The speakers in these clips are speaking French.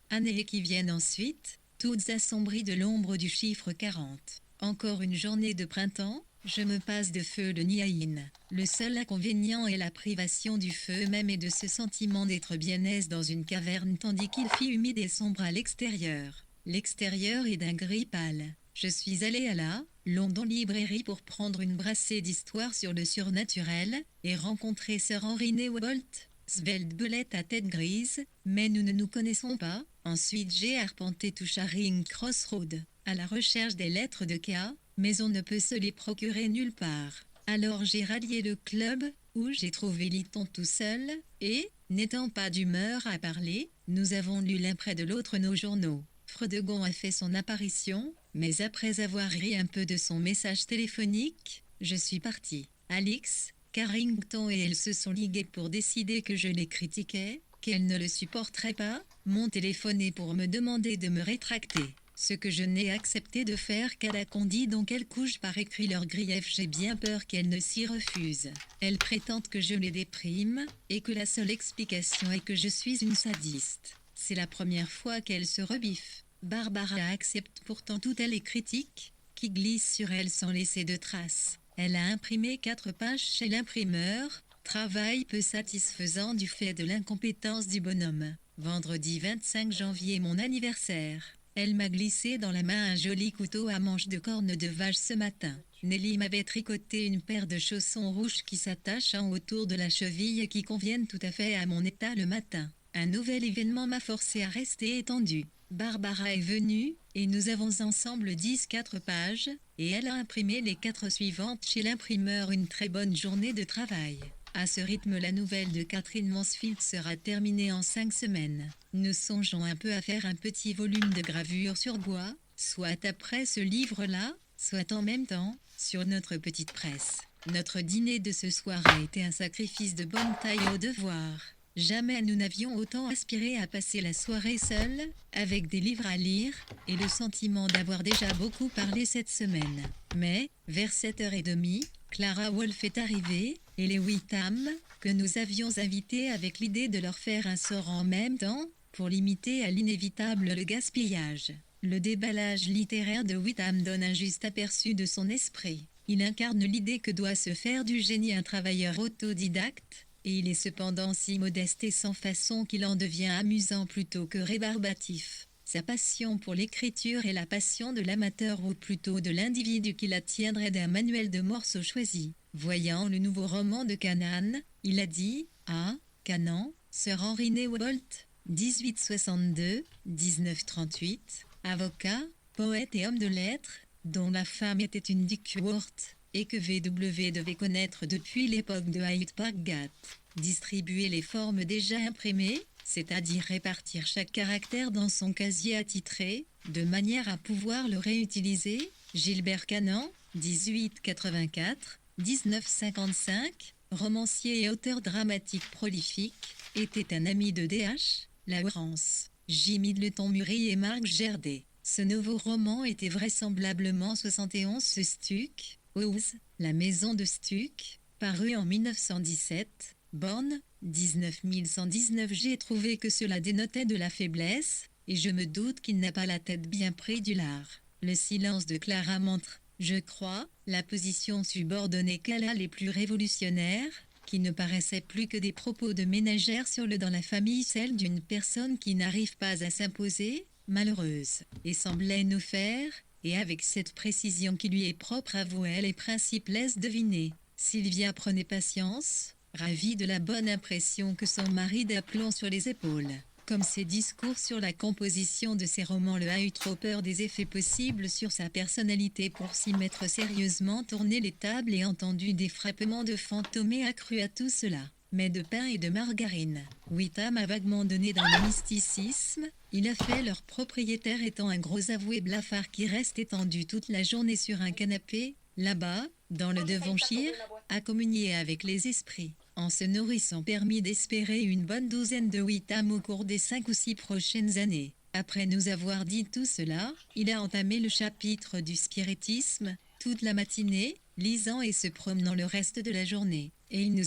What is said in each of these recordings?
Années qui viennent ensuite, toutes assombries de l'ombre du chiffre 40. Encore une journée de printemps, je me passe de feu de niaïne. Le seul inconvénient est la privation du feu même et de ce sentiment d'être bien aise dans une caverne tandis qu'il fit humide et sombre à l'extérieur. L'extérieur est d'un gris pâle. Je suis allée à la London Librairie pour prendre une brassée d'histoire sur le surnaturel et rencontrer Sir Henry Newbolt, svelte belette à tête grise, mais nous ne nous connaissons pas. Ensuite j'ai arpenté tout Charing Cross Road, à la recherche des lettres de K, mais on ne peut se les procurer nulle part. Alors j'ai rallié le club, où j'ai trouvé Lytton tout seul, et, n'étant pas d'humeur à parler, nous avons lu l'un près de l'autre nos journaux. Fredegon a fait son apparition, mais après avoir ri un peu de son message téléphonique, je suis partie. Alix, Carrington et elle se sont ligués pour décider que je les critiquais, qu'elles ne le supporteraient pas, m'ont téléphoné pour me demander de me rétracter. Ce que je n'ai accepté de faire qu'à la condit dont elles couchent par écrit leurs griefs, j'ai bien peur qu'elles ne s'y refusent. Elles prétendent que je les déprime, et que la seule explication est que je suis une sadiste. C'est la première fois qu'elles se rebiffent. Barbara accepte pourtant toutes les critiques, qui glissent sur elle sans laisser de traces. Elle a imprimé 4 pages chez l'imprimeur, travail peu satisfaisant du fait de l'incompétence du bonhomme. Vendredi 25 janvier, mon anniversaire. Elle m'a glissé dans la main un joli couteau à manche de corne de vache ce matin. Nelly m'avait tricoté une paire de chaussons rouges qui s'attachent autour de la cheville et qui conviennent tout à fait à mon état le matin. Un nouvel événement m'a forcé à rester étendue. Barbara est venue, et nous avons ensemble 4 pages, et elle a imprimé les 4 suivantes chez l'imprimeur. Une très bonne journée de travail. À ce rythme, la nouvelle de Catherine Mansfield sera terminée en 5 semaines. Nous songeons un peu à faire un petit volume de gravure sur bois, soit après ce livre-là, soit en même temps, sur notre petite presse. Notre dîner de ce soir a été un sacrifice de bonne taille au devoir. Jamais nous n'avions autant aspiré à passer la soirée seuls, avec des livres à lire, et le sentiment d'avoir déjà beaucoup parlé cette semaine. Mais, vers 7h30, Clara Wolfe est arrivée, et les Witham, que nous avions invités avec l'idée de leur faire un sort en même temps, pour limiter à l'inévitable le gaspillage. Le déballage littéraire de Witham donne un juste aperçu de son esprit. Il incarne l'idée que doit se faire du génie un travailleur autodidacte, et il est cependant si modeste et sans façon qu'il en devient amusant plutôt que rébarbatif. Sa passion pour l'écriture est la passion de l'amateur ou plutôt de l'individu qui la tiendrait d'un manuel de morceaux choisis. Voyant le nouveau roman de Canaan, il a dit « Ah, Canaan, Sir Henry Newbolt, 1862-1938, avocat, poète et homme de lettres, dont la femme était une Dickworth, et que VW devait connaître depuis l'époque de Hyde Park Gate. Distribuer les formes déjà imprimées, c'est-à-dire répartir chaque caractère dans son casier attitré, de manière à pouvoir le réutiliser. Gilbert Cannan, 1884-1955, romancier et auteur dramatique prolifique, était un ami de D.H. Lawrence, J. Middleton Murray et Mark Gerdet. Ce nouveau roman était vraisemblablement 71 Stuck, House, la maison de Stuck, paru en 1917, Born, 19119. J'ai trouvé que cela dénotait de la faiblesse, et je me doute qu'il n'a pas la tête bien prise du lard. Le silence de Clara montre, je crois, la position subordonnée qu'elle a les plus révolutionnaires, qui ne paraissaient plus que des propos de ménagère sur le dans la famille, celle d'une personne qui n'arrive pas à s'imposer, malheureuse, et semblait nous faire, et avec cette précision qui lui est propre, avouer les principes laisse deviner. Sylvia prenait patience, ravie de la bonne impression que son mari d'aplomb sur les épaules. Comme ses discours sur la composition de ses romans, le a eu trop peur des effets possibles sur sa personnalité pour s'y mettre sérieusement, tourner les tables et entendu des frappements de fantômes et accru à tout cela. Mais de pain et de margarine. Witham a vaguement donné dans le mysticisme, il a fait leur propriétaire étant un gros avoué blafard qui reste étendu toute la journée sur un canapé, là-bas, dans le Devonshire, à communier avec les esprits. En se nourrissant permis d'espérer une bonne douzaine de Witham au cours des 5 ou 6 prochaines années. Après nous avoir dit tout cela, il a entamé le chapitre du spiritisme, toute la matinée, lisant et se promenant le reste de la journée. Et il nous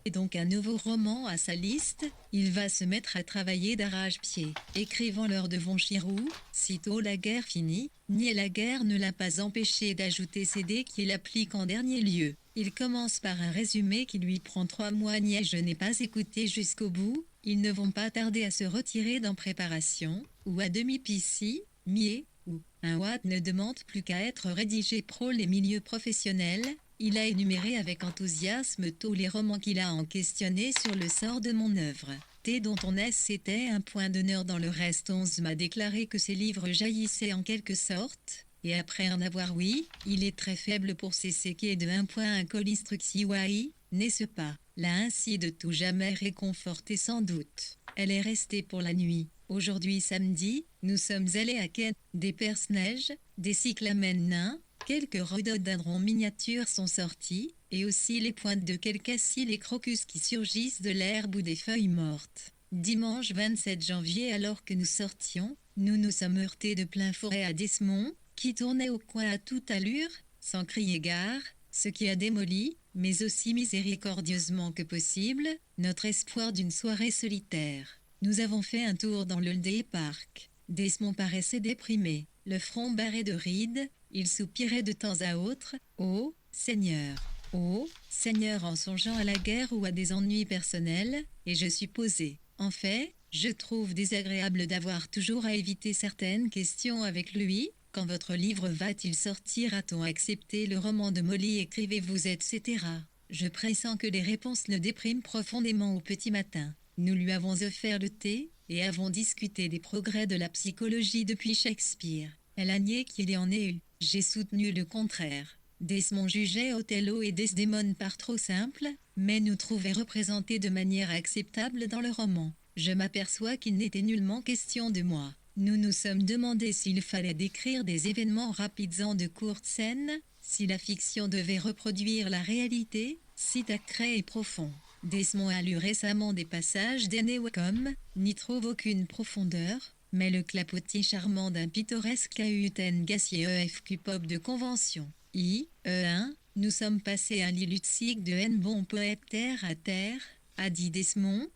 Et donc un nouveau roman à sa liste, il va se mettre à travailler d'arrache-pied, écrivant l'heure de Von Chirou, sitôt la guerre finie, ni la guerre ne l'a pas empêché d'ajouter ses dés qu'il applique en dernier lieu. Il commence par un résumé qui lui prend 3 mois ni je n'ai pas écouté jusqu'au bout, ils ne vont pas tarder à se retirer dans préparation, ou à demi-pisci, mié, ou un Watt ne demande plus qu'à être rédigé pro les milieux professionnels. Il a énuméré avec enthousiasme tous les romans qu'il a en questionné sur le sort de mon œuvre. T dont on est c'était un point d'honneur dans le reste 11 m'a déclaré que ses livres jaillissaient en quelque sorte, et après en avoir oui, il est très faible pour ses séquelles de 1 point un colistructiwai, n'est-ce pas? L'a ainsi de tout jamais réconforté sans doute. Elle est restée pour la nuit. Aujourd'hui samedi, nous sommes allés à Ken, des perce-neiges, des cyclamènes nains, quelques rhododendrons miniatures sont sortis, et aussi les pointes de quelques acils et crocus qui surgissent de l'herbe ou des feuilles mortes. Dimanche 27 janvier alors que nous sortions, nous nous sommes heurtés de plein forêt à Desmond, qui tournait au coin à toute allure, sans crier gare, ce qui a démoli, mais aussi miséricordieusement que possible, notre espoir d'une soirée solitaire. Nous avons fait un tour dans le Day Park. Desmond paraissait déprimé, le front barré de rides, il soupirait de temps à autre, « Oh, Seigneur ! Oh, Seigneur !» en songeant à la guerre ou à des ennuis personnels, et je supposais. En fait, je trouve désagréable d'avoir toujours à éviter certaines questions avec lui. Quand votre livre va-t-il sortir? A-t-on accepté le roman de Molly? Écrivez-vous, etc. Je pressens que les réponses le dépriment profondément au petit matin. Nous lui avons offert le thé, et avons discuté des progrès de la psychologie depuis Shakespeare. Elle a nié qu'il y en ait eu. J'ai soutenu le contraire. Desmond jugeait Othello et Desdémone par trop simple, mais nous trouvait représentés de manière acceptable dans le roman. Je m'aperçois qu'il n'était nullement question de moi. Nous nous sommes demandé s'il fallait décrire des événements rapides en de courtes scènes, si la fiction devait reproduire la réalité, si Thackeray est profond. Desmond a lu récemment des passages d'Anne Wacom, n'y trouve aucune profondeur, mais le clapotis charmant d'un pittoresque Cahuten Gassier EFQ pop de convention. I.E.1, nous sommes passés à l'illutsique de N bon poète terre à terre, a dit Desmond,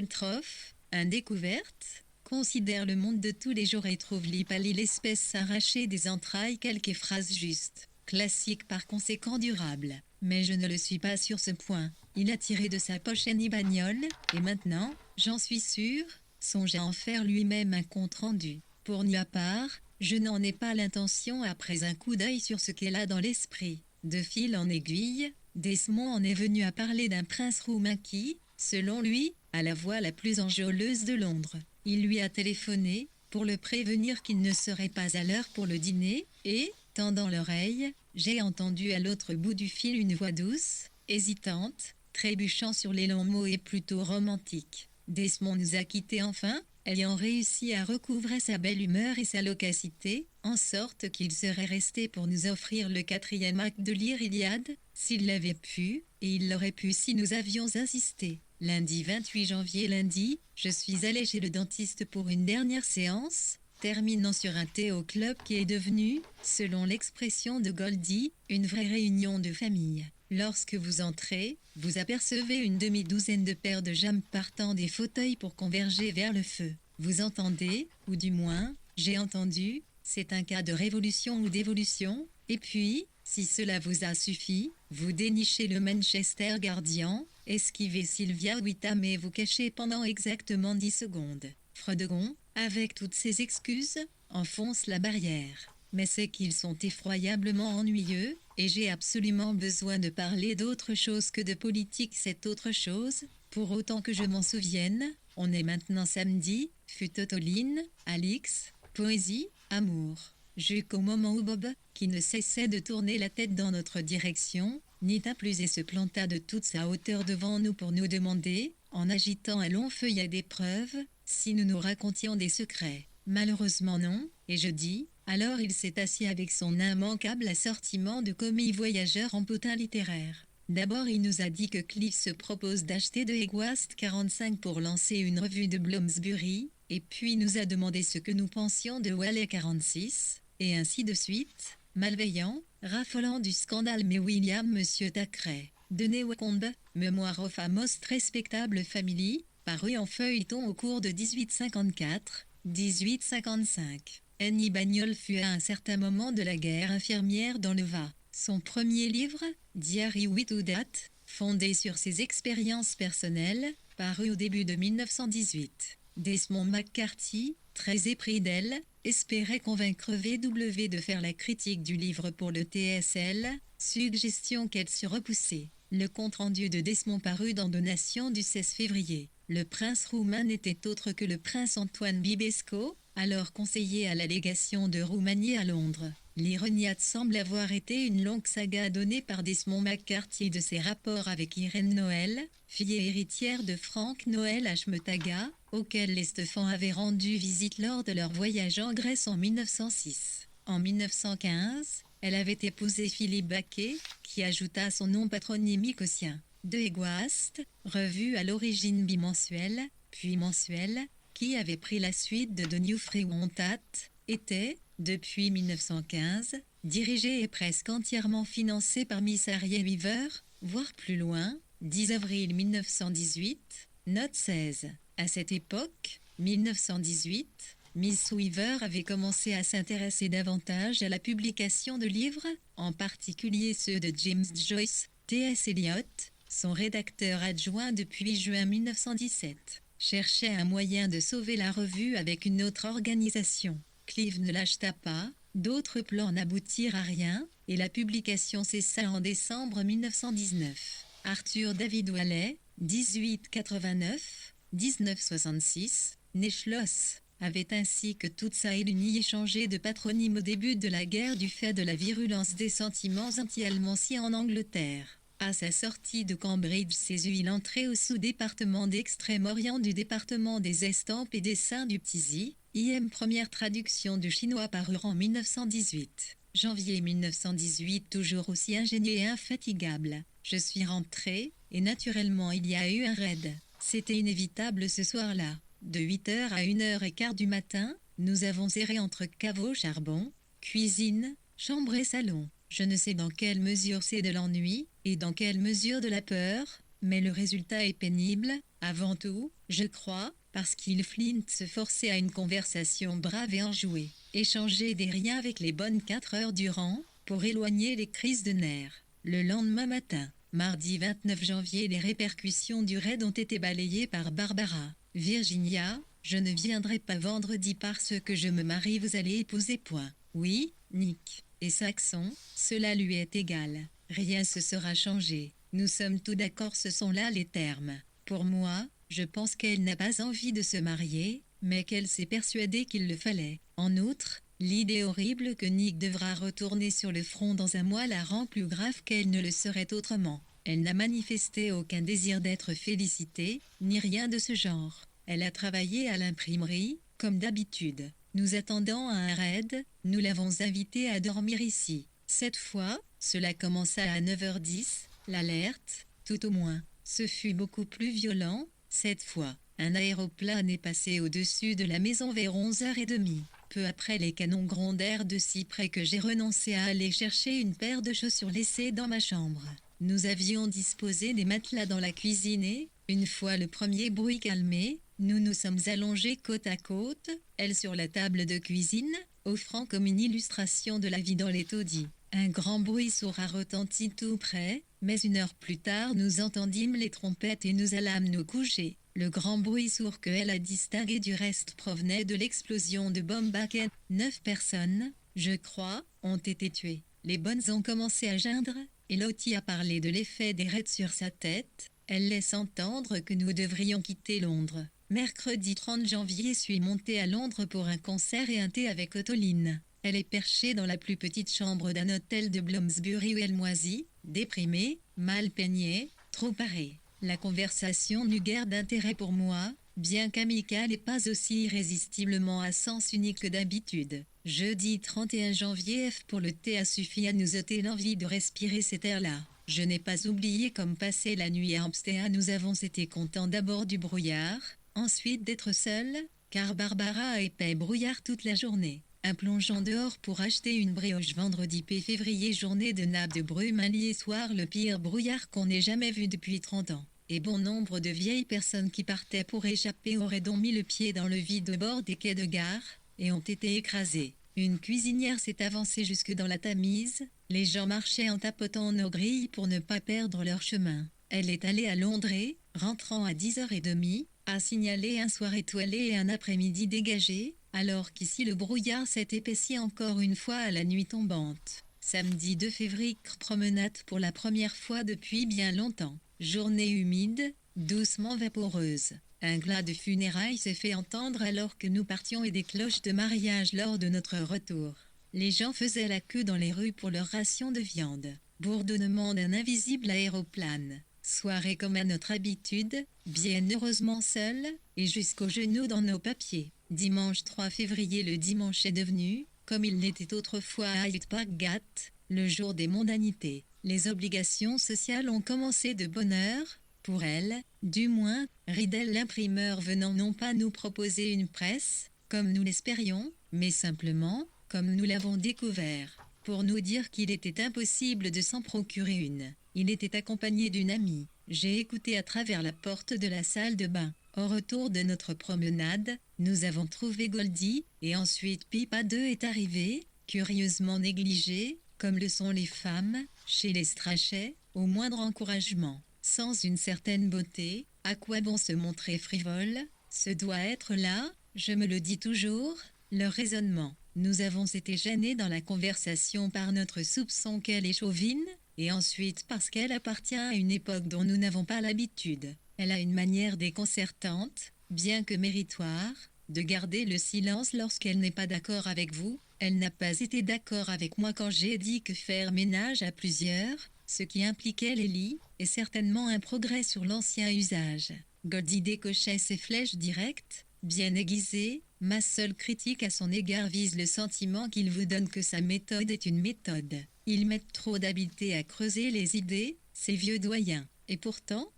troph, un découverte, considère le monde de tous les jours et trouve l'hypalie l'espèce s'arracher des entrailles quelques phrases justes, classiques par conséquent durables. Mais je ne le suis pas sur ce point. Il a tiré de sa poche une bagnole, et maintenant, j'en suis sûr, songe à en faire lui-même un compte-rendu. Pour ma part, je n'en ai pas l'intention après un coup d'œil sur ce qu'elle a dans l'esprit. De fil en aiguille, Desmond en est venu à parler d'un prince roumain qui, selon lui, a la voix la plus enjôleuse de Londres. Il lui a téléphoné, pour le prévenir qu'il ne serait pas à l'heure pour le dîner, et, tendant l'oreille, j'ai entendu à l'autre bout du fil une voix douce, hésitante, trébuchant sur les longs mots et plutôt romantique. Desmond nous a quittés enfin, ayant réussi à recouvrer sa belle humeur et sa loquacité, en sorte qu'il serait resté pour nous offrir le 4e acte de l'Iliade, s'il l'avait pu, et il l'aurait pu si nous avions insisté. Lundi 28 janvier lundi, je suis allé chez le dentiste pour une dernière séance, terminant sur un thé au club qui est devenu, selon l'expression de Goldie, une vraie réunion de famille. Lorsque vous entrez, vous apercevez une demi-douzaine de paires de jambes partant des fauteuils pour converger vers le feu. Vous entendez, ou du moins, j'ai entendu, c'est un cas de révolution ou d'évolution, et puis, si cela vous a suffi, vous dénichez le Manchester Guardian, esquivez Sylvia Whitham et vous cachez pendant exactement 10 secondes. Fredon, avec toutes ses excuses, enfonce la barrière. Mais c'est qu'ils sont effroyablement ennuyeux, et j'ai absolument besoin de parler d'autre chose que de politique. Cette autre chose, pour autant que je m'en souvienne, on est maintenant samedi, fut Otoline, Alix, poésie, amour. Jusqu'au moment où Bob, qui ne cessait de tourner la tête dans notre direction, n'y tint plus et se planta de toute sa hauteur devant nous pour nous demander, en agitant un long feuillet d'épreuves, si nous nous racontions des secrets. Malheureusement non, et je dis, alors il s'est assis avec son immanquable assortiment de commis voyageurs en potin littéraire. D'abord il nous a dit que Cliff se propose d'acheter de Egwast 45 pour lancer une revue de Bloomsbury, et puis nous a demandé ce que nous pensions de Wallet 46, et ainsi de suite, malveillant, raffolant du scandale mais William Monsieur Thackeray. de Newcombe, Memoir of a Most Respectable Family, paru en feuilleton au cours de 1854-1855. Annie Bagnol fut à un certain moment de la guerre infirmière dans le Va. Son premier livre, Diary Without, fondé sur ses expériences personnelles, paru au début de 1918. Desmond McCarthy, très épris d'elle, espérait convaincre VW de faire la critique du livre pour le TSL, suggestion qu'elle sut repousser. Le compte-rendu de Desmond parut dans Donation du 16 février. Le prince roumain n'était autre que le prince Antoine Bibesco, alors conseiller à la légation de Roumanie à Londres. L'Ironiade semble avoir été une longue saga donnée par Desmond McCarthy de ses rapports avec Irène Noël, fille et héritière de Frank Noël Ashmetaga, auquel les Stefan avaient rendu visite lors de leur voyage en Grèce en 1906. En 1915, elle avait épousé Philippe Baquet, qui ajouta son nom patronymique au sien. De Egoast, revue à l'origine bimensuelle, puis mensuelle, qui avait pris la suite de The New Free Wantat, était, depuis 1915, dirigée et presque entièrement financée par Miss Harriet Weaver, voire plus loin, 10 avril 1918, note 16. À cette époque, 1918, Miss Weaver avait commencé à s'intéresser davantage à la publication de livres, en particulier ceux de James Joyce, T.S. Eliot, son rédacteur adjoint depuis juin 1917. Cherchait un moyen de sauver la revue avec une autre organisation. Clive ne l'acheta pas, d'autres plans n'aboutirent à rien, et la publication cessa en décembre 1919. Arthur David Wallet, 1889-1966, né Schloss, avait ainsi que toute sa Éluni échangé de patronyme au début de la guerre du fait de la virulence des sentiments anti-allemands en Angleterre. À sa sortie de Cambridge il entrait au sous-département d'Extrême-Orient du département des Estampes et dessins du Ptizi, IM première traduction du chinois parue en 1918. Janvier 1918 toujours aussi ingénieux et infatigable. Je suis rentré, et naturellement il y a eu un raid. C'était inévitable ce soir-là. De 8h à 1h15 du matin, nous avons erré entre caveau charbon, cuisine, chambre et salon. Je ne sais dans quelle mesure c'est de l'ennui, et dans quelle mesure de la peur, mais le résultat est pénible, avant tout, je crois, parce qu'il Flint se forçait à une conversation brave et enjouée, échanger des riens avec les bonnes 4 heures durant, pour éloigner les crises de nerfs. Le lendemain matin, mardi 29 janvier, les répercussions du raid ont été balayées par Barbara. Virginia, je ne viendrai pas vendredi parce que je me marie, vous allez épouser point. Oui, Nick. Et Saxon, cela lui est égal. Rien se sera changé. Nous sommes tous d'accord, ce sont là les termes. Pour moi, je pense qu'elle n'a pas envie de se marier, mais qu'elle s'est persuadée qu'il le fallait. En outre, l'idée horrible que Nick devra retourner sur le front dans un mois la rend plus grave qu'elle ne le serait autrement. Elle n'a manifesté aucun désir d'être félicitée, ni rien de ce genre. Elle a travaillé à l'imprimerie, comme d'habitude. Nous attendons un raid, nous l'avons invité à dormir ici. Cette fois, cela commença à 9h10, l'alerte, tout au moins. Ce fut beaucoup plus violent, cette fois. Un aéroplane est passé au-dessus de la maison vers 11h30. Peu après, les canons grondèrent de si près que j'ai renoncé à aller chercher une paire de chaussures laissées dans ma chambre. Nous avions disposé des matelas dans la cuisine et, une fois le premier bruit calmé, nous nous sommes allongés côte à côte, elle sur la table de cuisine, offrant comme une illustration de la vie dans les taudis. Un grand bruit sourd a retenti tout près, mais 1 heure plus tard nous entendîmes les trompettes et nous allâmes nous coucher. Le grand bruit sourd que elle a distingué du reste provenait de l'explosion de bombes Bakken. 9 personnes, je crois, ont été tuées. Les bonnes ont commencé à geindre, et Lottie a parlé de l'effet des raids sur sa tête. Elle laisse entendre que nous devrions quitter Londres. Mercredi 30 janvier, suis montée à Londres pour un concert et un thé avec Ottoline. Elle est perchée dans la plus petite chambre d'un hôtel de Bloomsbury où elle moisit, déprimée, mal peignée, trop parée. La conversation n'eut guère d'intérêt pour moi, bien qu'amicale et pas aussi irrésistiblement à sens unique que d'habitude. Jeudi 31 janvier, pour le thé a suffi à nous ôter l'envie de respirer cet air-là. Je n'ai pas oublié comme passer la nuit à Hampstead. Nous avons été contents d'abord du brouillard, ensuite d'être seuls, car Barbara a épais brouillard toute la journée. un plongeon dehors pour acheter une brioche vendredi p février, journée de nappe de brume, un lié soir, le pire brouillard qu'on ait jamais vu depuis 30 ans. Et bon nombre de vieilles personnes qui partaient pour échapper auraient donc mis le pied dans le vide au bord des quais de gare, et ont été écrasées. Une cuisinière s'est avancée jusque dans la Tamise, les gens marchaient en tapotant nos grilles pour ne pas perdre leur chemin. Elle est allée à Londres, rentrant à 10h30, a signalé un soir étoilé et un après-midi dégagé, alors qu'ici le brouillard s'est épaissi encore une fois à la nuit tombante. Samedi 2 février, promenade pour la première fois depuis bien longtemps. Journée humide, doucement vaporeuse. Un glas de funérailles s'est fait entendre alors que nous partions et des cloches de mariage lors de notre retour. Les gens faisaient la queue dans les rues pour leur ration de viande. Bourdonnement d'un invisible aéroplane. Soirée comme à notre habitude, bien heureusement seule, et jusqu'aux genoux dans nos papiers. Dimanche 3 février, le dimanche est devenu, comme il l'était autrefois à Hyde Park Gate, le jour des mondanités. Les obligations sociales ont commencé de bonne heure, pour elle, du moins, Riddell l'imprimeur venant non pas nous proposer une presse, comme nous l'espérions, mais simplement, comme nous l'avons découvert, pour nous dire qu'il était impossible de s'en procurer une. Il était accompagné d'une amie. J'ai écouté à travers la porte de la salle de bain. Au retour de notre promenade, nous avons trouvé Goldie, et ensuite Pippa 2 est arrivé, curieusement négligé, comme le sont les femmes, chez les Strachey, au moindre encouragement. Sans une certaine beauté, à quoi bon se montrer frivole? Ce doit être là, je me le dis toujours, leur raisonnement. Nous avons été gênés dans la conversation par notre soupçon qu'elle est chauvine, et ensuite parce qu'elle appartient à une époque dont nous n'avons pas l'habitude. Elle a une manière déconcertante, bien que méritoire, de garder le silence lorsqu'elle n'est pas d'accord avec vous. Elle n'a pas été d'accord avec moi quand j'ai dit que faire ménage à plusieurs, ce qui impliquait les lits, est certainement un progrès sur l'ancien usage. Goldie décochait ses flèches directes, bien aiguisées. Ma seule critique à son égard vise le sentiment qu'il vous donne que sa méthode est une méthode. Ils mettent trop d'habileté à creuser les idées, ces vieux doyens. Et pourtant,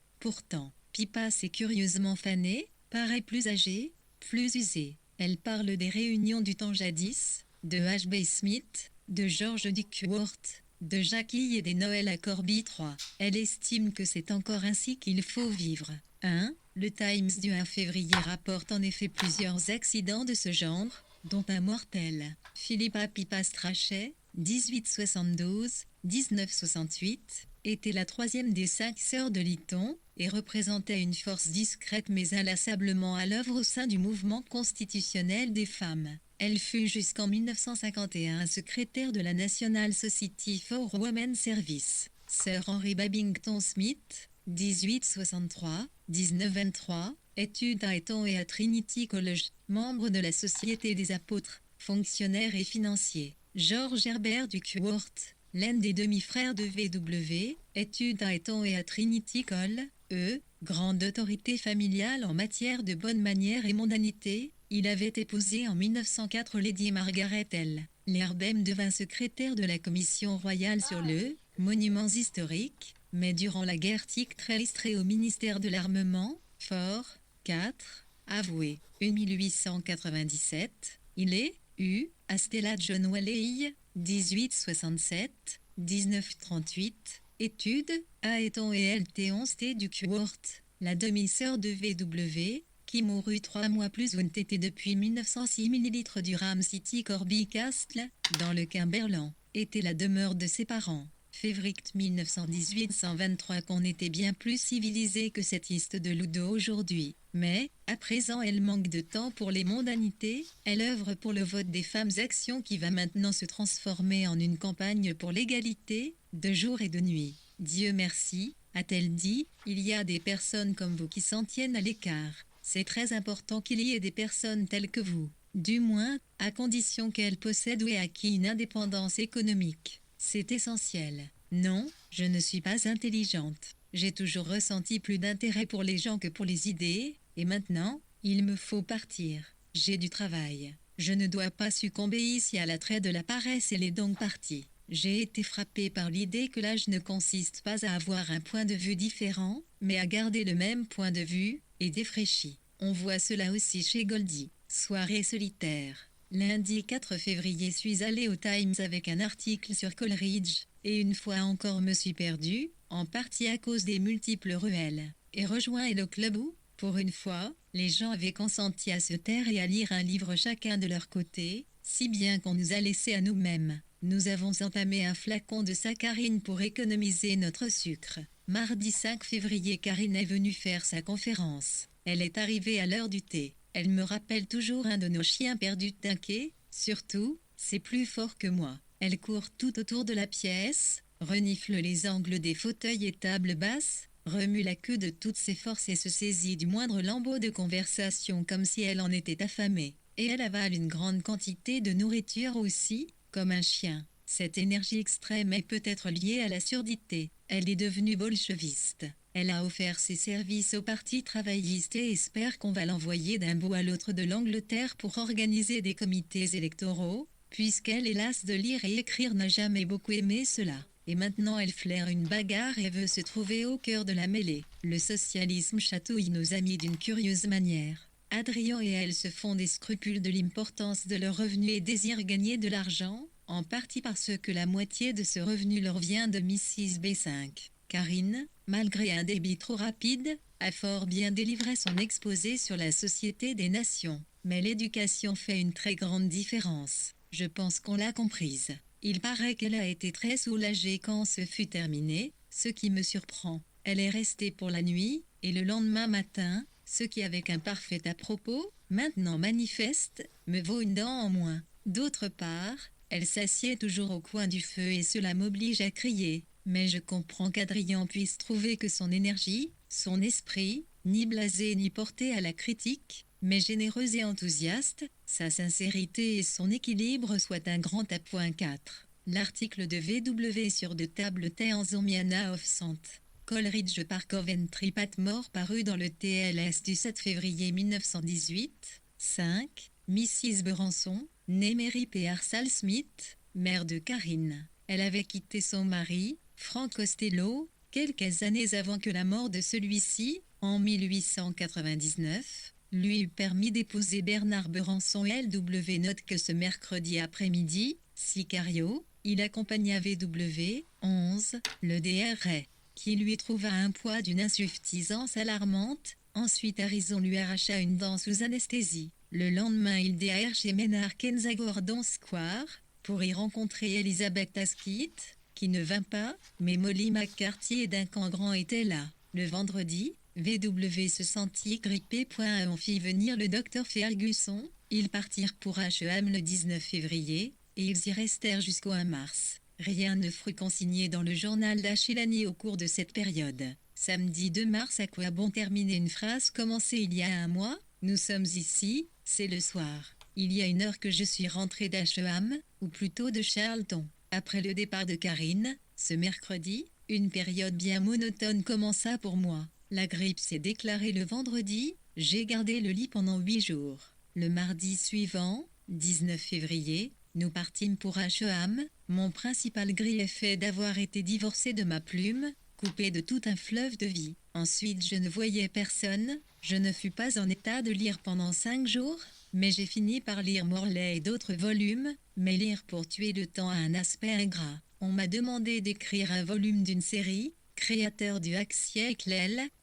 Pippa s'est curieusement fanée, paraît plus âgée, plus usée. Elle parle des réunions du temps jadis, de H.B. Smith, de George Duckworth, de Jackie et des Noëls à Corby 3. Elle estime que c'est encore ainsi qu'il faut vivre. 1. Le Times du 1 février rapporte en effet plusieurs accidents de ce genre, dont un mortel. Philippa Pippa Strachey, 1872-1968, était la troisième des 5 sœurs de Lytton, et représentait une force discrète mais inlassablement à l'œuvre au sein du mouvement constitutionnel des femmes. Elle fut jusqu'en 1951 secrétaire de la National Society for Women's Service. Sir Henry Babington Smith, 1863-1923, études à Eton et à Trinity College, membre de la Société des Apôtres, fonctionnaire et financier. George Herbert Duckworth, l'un des demi-frères de V.W., études à Eton et à Trinity College, grande autorité familiale en matière de bonnes manières et mondanité. Il avait épousé en 1904 Lady Margaret L. L'Herbem devint secrétaire de la Commission royale sur le monuments historiques, mais durant la guerre très illustré au ministère de l'Armement, Fort 4, avoué, 1897, il est, à Stella John Walley, 1867-1938, études, à Eton et Lt. 11 Duckworth, la demi-sœur de V.W., qui mourut 3 mois plus tôt était depuis 1906 ml du Ram City Corby Castle, dans le Cumberland, était la demeure de ses parents. Février 1918-123 qu'on était bien plus civilisé que cette liste de Ludo aujourd'hui. Mais, à présent elle manque de temps pour les mondanités, elle œuvre pour le vote des femmes, action qui va maintenant se transformer en une campagne pour l'égalité, de jour et de nuit. Dieu merci, a-t-elle dit, il y a des personnes comme vous qui s'en tiennent à l'écart. C'est très important qu'il y ait des personnes telles que vous. Du moins, à condition qu'elles possèdent ou aient acquis une indépendance économique. C'est essentiel. Non, je ne suis pas intelligente. J'ai toujours ressenti plus d'intérêt pour les gens que pour les idées, et maintenant, il me faut partir. J'ai du travail. Je ne dois pas succomber ici à l'attrait de la paresse, elle est donc partie. J'ai été frappée par l'idée que l'âge ne consiste pas à avoir un point de vue différent, mais à garder le même point de vue, et défraîchi. On voit cela aussi chez Goldie. Soirée solitaire. Lundi 4 février, suis allé au Times avec un article sur Coleridge, et une fois encore me suis perdu, en partie à cause des multiples ruelles, et rejoint le club où, pour une fois, les gens avaient consenti à se taire et à lire un livre chacun de leur côté, si bien qu'on nous a laissés à nous-mêmes. Nous avons entamé un flacon de saccharine pour économiser notre sucre. Mardi 5 février, Karine est venue faire sa conférence. Elle est arrivée à l'heure du thé. Elle me rappelle toujours un de nos chiens perdus d'un quai. Surtout, c'est plus fort que moi. Elle court tout autour de la pièce, renifle les angles des fauteuils et tables basses, remue la queue de toutes ses forces et se saisit du moindre lambeau de conversation comme si elle en était affamée. Et elle avale une grande quantité de nourriture aussi, comme un chien. Cette énergie extrême est peut-être liée à la surdité. Elle est devenue bolcheviste. Elle a offert ses services au parti travailliste et espère qu'on va l'envoyer d'un bout à l'autre de l'Angleterre pour organiser des comités électoraux, puisqu'elle, hélas de lire et écrire, n'a jamais beaucoup aimé cela. Et maintenant elle flaire une bagarre et veut se trouver au cœur de la mêlée. Le socialisme chatouille nos amis d'une curieuse manière. Adrien et elle se font des scrupules de l'importance de leurs revenus et désirent gagner de l'argent, en partie parce que la moitié de ce revenu leur vient de Mrs. B5. Karine, malgré un débit trop rapide, a fort bien délivré son exposé sur la société des nations. Mais l'éducation fait une très grande différence. Je pense qu'on l'a comprise. Il paraît qu'elle a été très soulagée quand ce fut terminé, ce qui me surprend. Elle est restée pour la nuit, et le lendemain matin, ce qui avec un parfait à propos, maintenant manifeste, me vaut une dent en moins. D'autre part, elle s'assied toujours au coin du feu et cela m'oblige à crier. Mais je comprends qu'Adrien puisse trouver que son énergie, son esprit, ni blasé ni porté à la critique, mais généreux et enthousiaste, sa sincérité et son équilibre soient un grand appoint 4. L'article de VW sur de tables en Zomiana of Sant. Coleridge par Coventry Patmore paru dans le TLS du 7 février 1918. 5. Mrs. Berenson, née Mary P. Arsal Smith, mère de Karine. Elle avait quitté son mari, Frank Costello, quelques années avant que la mort de celui-ci, en 1899, lui eût permis d'épouser Bernard Berenson. LW note que ce mercredi après-midi, Sicario, il accompagna VW, 11, le DRA, qui lui trouva un poids d'une insuffisance alarmante. Ensuite Harrison lui arracha une dent sous anesthésie. Le lendemain il DAR chez Ménard Kenza Gordon Square, pour y rencontrer Elizabeth Asquith, qui ne vint pas, mais Molly McCarthy et Duncan Grant étaient là. Le vendredi, VW se sentit grippé. On fit venir le docteur Ferguson. Ils partirent pour H.E.M. le 19 février, et ils y restèrent jusqu'au 1 mars. Rien ne fut consigné dans le journal d'Achillani au cours de cette période. Samedi 2 mars, à quoi bon terminer une phrase commencée il y a un mois? Nous sommes ici, c'est le soir. Il y a une heure que je suis rentré d'H.E.M., ou plutôt de Charlton. Après le départ de Karine, ce mercredi, une période bien monotone commença pour moi. La grippe s'est déclarée le vendredi, j'ai gardé le lit pendant 8 jours. Le mardi suivant, 19 février, nous partîmes pour H.E.M. Mon principal grief est d'avoir été divorcé de ma plume, coupé de tout un fleuve de vie. Ensuite je ne voyais personne, je ne fus pas en état de lire pendant 5 jours, mais j'ai fini par lire Morley et d'autres volumes, mais lire pour tuer le temps a un aspect ingrat. On m'a demandé d'écrire un volume d'une série, créateur du siècle,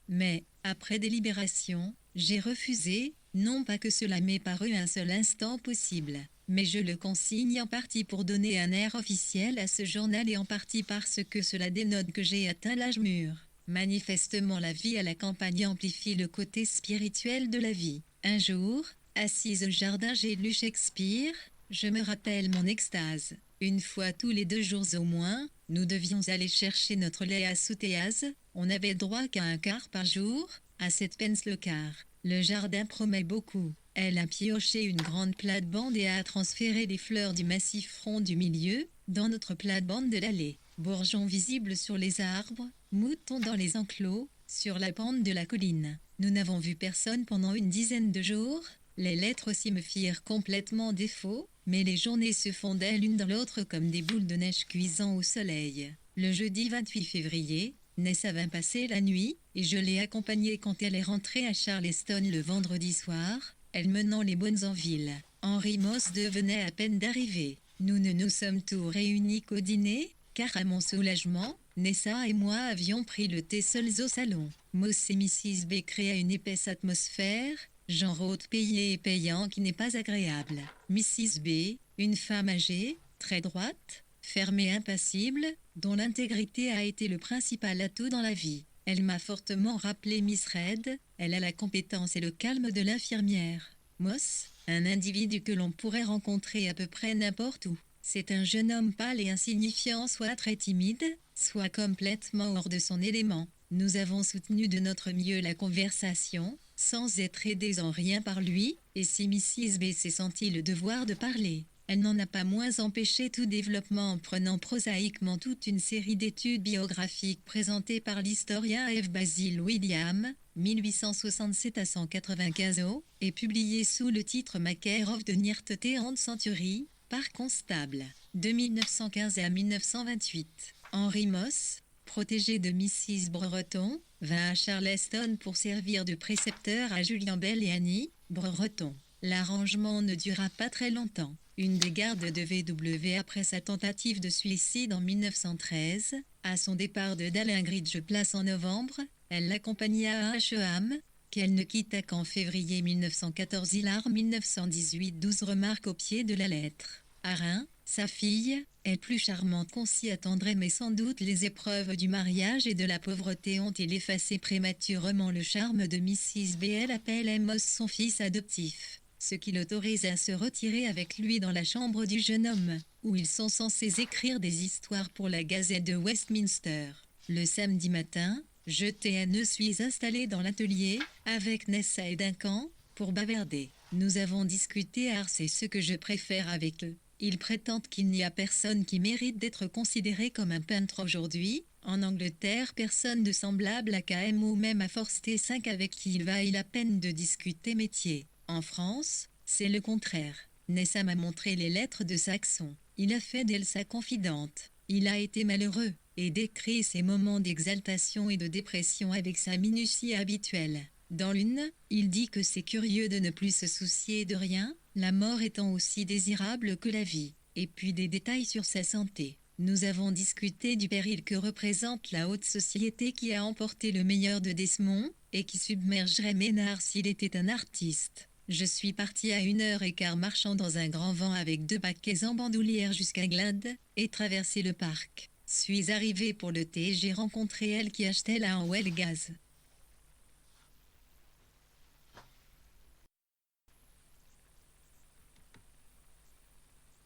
mais, après délibération, j'ai refusé, non pas que cela m'ait paru un seul instant possible, mais je le consigne en partie pour donner un air officiel à ce journal et en partie parce que cela dénote que j'ai atteint l'âge mûr. Manifestement la vie à la campagne amplifie le côté spirituel de la vie. Un jour, assise au jardin, j'ai lu Shakespeare, je me rappelle mon extase. Une fois tous les 2 jours au moins, nous devions aller chercher notre lait à Soutéaz, on n'avait droit qu'à un quart par jour, à 7 pence le quart. Le jardin promet beaucoup. Elle a pioché une grande plate-bande et a transféré les fleurs du massif front du milieu, dans notre plate-bande de l'allée. Bourgeons visibles sur les arbres, moutons dans les enclos, sur la pente de la colline. Nous n'avons vu personne pendant une dizaine de jours. Les lettres aussi me firent complètement défaut, mais les journées se fondaient l'une dans l'autre comme des boules de neige cuisant au soleil. Le jeudi 28 février, Nessa vint passer la nuit, et je l'ai accompagnée quand elle est rentrée à Charleston le vendredi soir, elle menant les bonnes en ville. Henri Moss devenait à peine d'arriver. Nous ne nous sommes tous réunis qu'au dîner, car à mon soulagement, Nessa et moi avions pris le thé seuls au salon. Moss et Mrs. B créaient une épaisse atmosphère, genre hôte payé et payant qui n'est pas agréable. Mrs. B, une femme âgée, très droite, fermée, impassible, dont l'intégrité a été le principal atout dans la vie. Elle m'a fortement rappelé Miss Reed, elle a la compétence et le calme de l'infirmière. Moss, un individu que l'on pourrait rencontrer à peu près n'importe où. C'est un jeune homme pâle et insignifiant, soit très timide, soit complètement hors de son élément. Nous avons soutenu de notre mieux la conversation, sans être aidés en rien par lui, et si Mrs. B s'est sentie le devoir de parler, elle n'en a pas moins empêché tout développement en prenant prosaïquement toute une série d'études biographiques présentées par l'historien F. Basil William, 1867 à 195 et publiées sous le titre Maker of the 19th Century, par Constable, de 1915 à 1928. Henri Moss, protégé de Mrs. Brereton, vint à Charleston pour servir de précepteur à Julian Bell et Annie Brereton. L'arrangement ne dura pas très longtemps. Une des gardes de VW après sa tentative de suicide en 1913, à son départ de Dallingridge Place en novembre, elle l'accompagna à Asheham, qu'elle ne quitta qu'en février 1914. Hilar 1918 12 remarques au pied de la lettre. Arin, sa fille, est plus charmante qu'on s'y attendrait, mais sans doute les épreuves du mariage et de la pauvreté ont-ils effacé prématurément le charme de Mrs. B. Elle appelle Moss son fils adoptif, ce qui l'autorise à se retirer avec lui dans la chambre du jeune homme, où ils sont censés écrire des histoires pour la Gazette de Westminster. Le samedi matin, je me suis installé dans l'atelier, avec Nessa et Duncan, pour bavarder. Nous avons discuté art, c'est ce que je préfère avec eux. Ils prétendent qu'il n'y a personne qui mérite d'être considéré comme un peintre aujourd'hui. En Angleterre, personne de semblable à KM ou même à Force T5 avec qui il vaille la peine de discuter métier. En France, c'est le contraire. Nessa m'a montré les lettres de Saxon. Il a fait d'elle sa confidente. Il a été malheureux, et décrit ses moments d'exaltation et de dépression avec sa minutie habituelle. Dans l'une, il dit que c'est curieux de ne plus se soucier de rien, la mort étant aussi désirable que la vie, et puis des détails sur sa santé. Nous avons discuté du péril que représente la haute société qui a emporté le meilleur de Desmond, et qui submergerait Ménard s'il était un artiste. Je suis parti à 1h15 marchant dans un grand vent avec 2 paquets en bandoulière jusqu'à Glade, et traversé le parc. Suis arrivé pour le thé, j'ai rencontré elle qui achetait la en well gaz.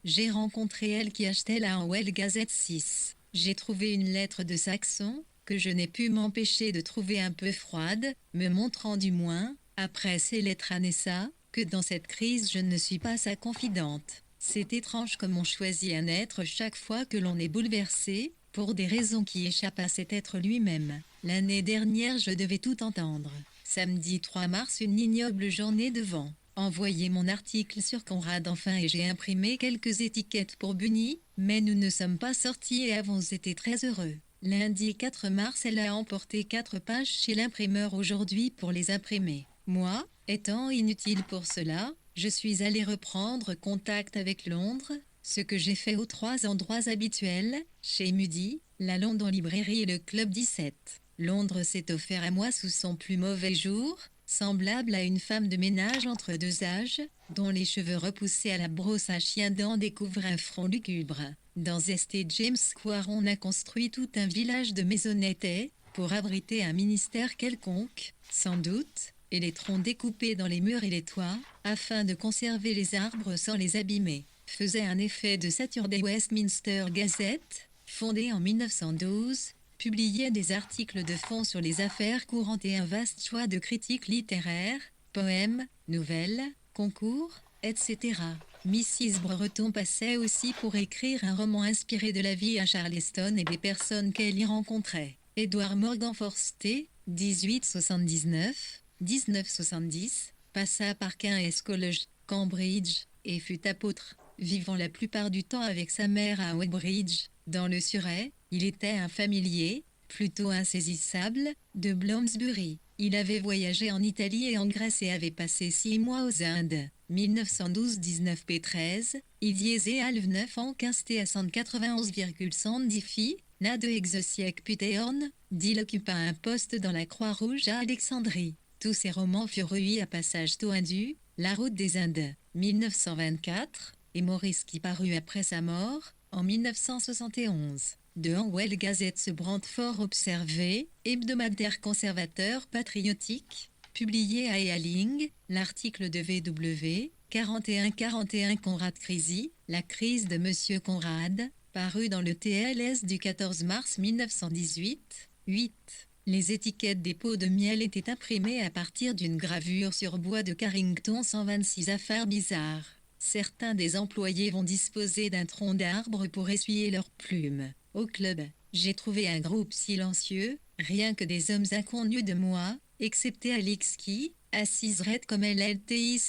J'ai rencontré elle qui achetait la en well Gazette 6. J'ai trouvé une lettre de Saxon, que je n'ai pu m'empêcher de trouver un peu froide, me montrant du moins, après ses lettres à Nessa, que dans cette crise je ne suis pas sa confidente. C'est étrange comme on choisit un être chaque fois que l'on est bouleversé, pour des raisons qui échappent à cet être lui-même. L'année dernière je devais tout entendre. Samedi 3 mars, une ignoble journée de vent. Envoyé mon article sur Conrad enfin et j'ai imprimé quelques étiquettes pour Bunny, mais nous ne sommes pas sortis et avons été très heureux. Lundi 4 mars, elle a emporté 4 pages chez l'imprimeur aujourd'hui pour les imprimer. Moi, étant inutile pour cela, je suis allé reprendre contact avec Londres, ce que j'ai fait aux 3 endroits habituels, chez Mudie, la London Librairie et le Club 17. Londres s'est offert à moi sous son plus mauvais jour, semblable à une femme de ménage entre 2 âges, dont les cheveux repoussés à la brosse à chien dent découvrent un front lugubre. Dans St. James Square, on a construit tout un village de maisonnettes pour abriter un ministère quelconque, sans doute, et les troncs découpés dans les murs et les toits, afin de conserver les arbres sans les abîmer, faisait un effet de Saturday Westminster Gazette, fondée en 1912, publiait des articles de fond sur les affaires courantes et un vaste choix de critiques littéraires, poèmes, nouvelles, concours, etc. Mrs. Brereton passait aussi pour écrire un roman inspiré de la vie à Charleston et des personnes qu'elle y rencontrait. Edward Morgan Forster, 1879-1970, passa par King's College, Cambridge, et fut apôtre, vivant la plupart du temps avec sa mère à Woodbridge, dans le Surrey. Il était un familier, plutôt insaisissable, de Bloomsbury. Il avait voyagé en Italie et en Grèce et avait passé 6 mois aux Indes. 1912-19 P13, Idiésé Alv 9 ans 15 T à 191,110 filles, na de exosièque putéorne, d'il occupa un poste dans la Croix-Rouge à Alexandrie. Tous ses romans furent remis à passage Toindu, La route des Indes, 1924, et Maurice qui parut après sa mort, en 1971. De Hanwell Gazette se Brantford Observé, hebdomadaire conservateur patriotique, publié à Ealing, l'article de VW, 41-41 Conrad Crisy, La crise de Monsieur Conrad, paru dans le TLS du 14 mars 1918, 8. Les étiquettes des pots de miel étaient imprimées à partir d'une gravure sur bois de Carrington 126 affaires bizarres. Certains des employés vont disposer d'un tronc d'arbre pour essuyer leurs plumes. Au club, j'ai trouvé un groupe silencieux, rien que des hommes inconnus de moi, excepté Alix qui, assise raide comme LLTIC,